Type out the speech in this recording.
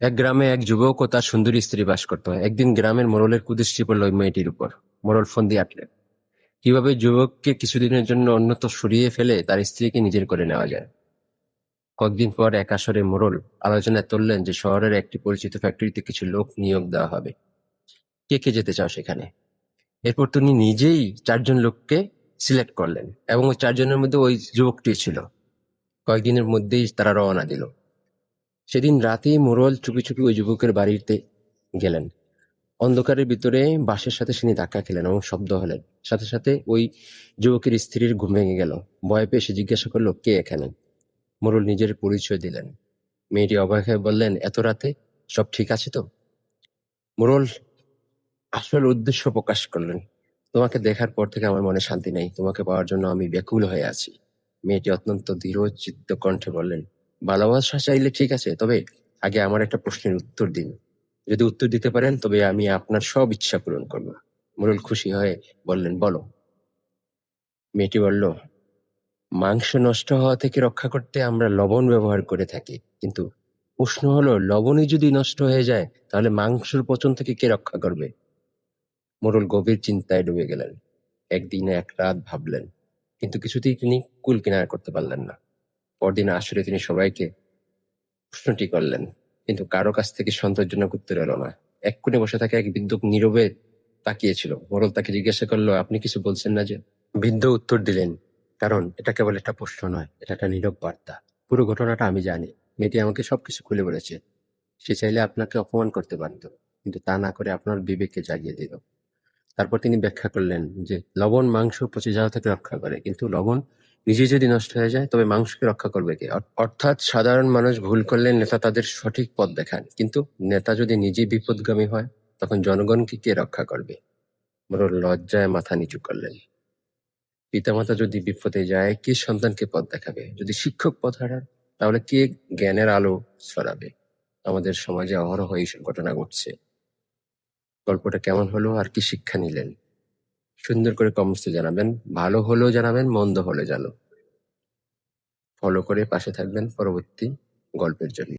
এক গ্রামে এক যুবক ও তার সুন্দরী স্ত্রী বাস করত। একদিন গ্রামের মোড়লের কুদৃষ্টি পড়ল ওই মেয়েটির উপর। মোড়ল ফন্দি আঁটলেন কিভাবে যুবককে কিছুদিনের জন্য অন্যত্র সরিয়ে ফেলে তার স্ত্রীকে নিজের করে নেওয়া যায়। কয়েকদিন পর এক আসরে মোড়ল আলোচনায় তুললেন যে শহরের একটি পরিচিত ফ্যাক্টরিতে কিছু লোক নিয়োগ দেওয়া হবে। কে কে যেতে চাও সেখানে? এরপর তিনি নিজেই 4 জন লোককে সিলেক্ট করলেন এবং ওই 4 জনের মধ্যে ওই যুবকটি ছিল। কয়েকদিনের মধ্যেই তারা রওনা দিল। সেদিন রাতেই মোড়ল চুপি চুপি ওই যুবকের বাড়িতে গেলেন। অন্ধকারের ভিতরে বাঁশের সাথে তিনি ধাক্কা খেলেন এবং শব্দ হলেন। সাথে সাথে ওই যুবকের স্ত্রীর ঘুম ভেঙে গেল। ভয় পেয়ে সে জিজ্ঞাসা করলো, কে এখানে? মোড়ল নিজের পরিচয় দিলেন। মেয়েটি অবাক হয়ে বললেন, এত রাতে সব ঠিক আছে তো? মোড়ল আসল উদ্দেশ্য প্রকাশ করলেন, তোমাকে দেখার পর থেকে আমার মনে শান্তি নেই, তোমাকে পাওয়ার জন্য আমি ব্যাকুল হয়ে আছি। মেয়েটি অত্যন্ত দৃঢ় চিত্ত কণ্ঠে বললেন, ভালোবাসা চাইলে ঠিক আছে, তবে আগে আমার একটা প্রশ্নের উত্তর দিন। যদি উত্তর দিতে পারেন তবে আমি আপনার সব ইচ্ছা পূরণ করব। মোড়ল খুশি হয়ে বললেন, বলো। মেয়েটি বলল, মাংস নষ্ট হওয়া থেকে রক্ষা করতে আমরা লবণ ব্যবহার করে থাকি, কিন্তু প্রশ্ন হলো লবণই যদি নষ্ট হয়ে যায় তাহলে মাংসের পচন থেকে কে রক্ষা করবে? মোড়ল গভীর চিন্তায় ডুবে গেলেন। একদিন এক রাত ভাবলেন, কিন্তু কিছুতেই তিনি কুল কিনারা করতে পারলেন না। পরদিন আসরে তিনি সবাইকে প্রশ্নটি করলেন, কিন্তু কারো কাছ থেকে সন্তোষজনক উত্তর এলো না। এক কোণে বসে থাকা এক বৃদ্ধ নীরবে তাকিয়েছিল। মোড়ল তাকে জিজ্ঞাসা করলো, আপনি কিছু বলছেন না যে? বৃদ্ধ উত্তর দিলেন, কারণ এটা কেবল একটা প্রশ্ন নয়, এটা একটা নীরব বার্তা। পুরো ঘটনাটা আমি জানি। মেয়েটি আমাকে সবকিছু খুলে বলেছে। সে চাইলে আপনাকে অপমান করতে পারত, কিন্তু তা না করে আপনার বিবেককে জাগিয়ে দিল। তারপর তিনি ব্যাখ্যা করলেন যে লবণ মাংস পচে যাওয়া থেকে রক্ষা করে, কিন্তু লবণ নিজে যদি নষ্ট হয়ে যায় তবে মাংসকে রক্ষা করবে কে? অর্থাৎ সাধারণ মানুষ ভুল করলে নেতা তাদের সঠিক পথ দেখান, কিন্তু নেতা যদি নিজেই বিপদগামী হয় তখন জনগণকে কে রক্ষা করবে? মোড়ল লজ্জায় মাথা নিচু করলেন। পিতামাতা যদি বিপদে যায় কে সন্তানকে পথ দেখাবে? যদি শিক্ষক পথ হারান তাহলে কে জ্ঞানের আলো ছড়াবে? আমাদের সমাজে অহরহ এইসব ঘটনা ঘটছে। গল্পটা কেমন হলো আর কি শিক্ষা নিলেন? সুন্দর করে কমেন্টসে জানাবেন। ভালো হলেও জানাবেন, মন্দ হলে জানো। ফলো করে পাশে থাকবেন পরবর্তী গল্পের জন্য।